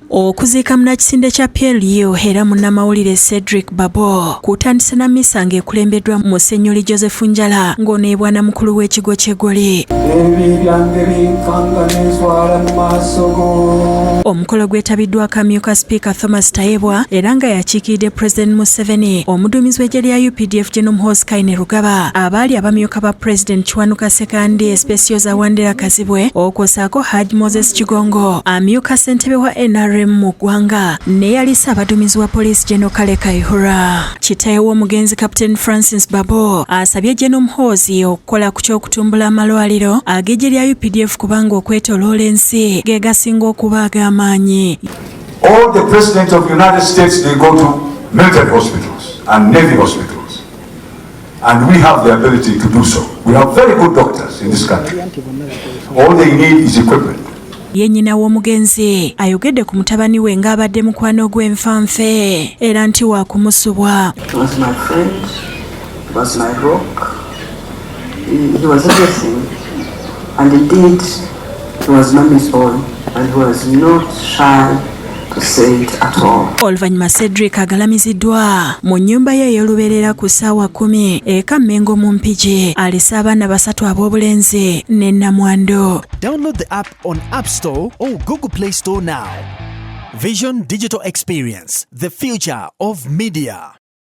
Okuziika munnakisinde kya PLU era munnamawulire Cedric Babu kutandise na mmisa ng'ekulembeddwa Musenyoli Joseph Njala ng'oneebwana mukulu w'ekigo ky'Eggole. Omukolo gwetabiddwako amyuka Sipiika Thomas Tayebwa era nga yakiikiridde President Museveni, omuduumizi w'eggye lya UPDF General Muhoozi Kainerugaba, abaali abamyuka ba President Kiwanuka Sekandi, Specioza Wandera Kazibwe, okwosaako Haji Moses Kigongo, amyuka ssentebe wa NRM mu ggwanga, ne yalisa abaduumizi wa Poliisi General Kale Kayihura. Kitaawe w'omugenzi Captain Francis Babu asabye General Muhoozi okukola ku ky'okutumbula amalwaliro ag'eggye lya UPDF kubanga okwetooloola ensi ge gasinga okuba ag'amaanyi. All the presidents of the United States, they go to military hospitals and Navy hospitals. And we have the ability to do so. We have very good doctors in this country. All they need is equipment. Ye nnyina w'omugenzi ayogedde ku mutabani we ng'abadde mukwano gw'enfanfe era nti waakumusubwa. He was my friend, he was my rock, he was everything, and indeed he was mommy's own, and he was not shy to say it at all. Oluvannyuma Cedric agalamiziddwa mu nnyumba ye ey'olubeerera ku ssaawa 10 eka Mmengo mu Mpigi, alese abaana 3 ab'obulenzi ne Nnamwandu. Download the app on App Store or Google Play Store now. Vision Digital Experience, the future of media.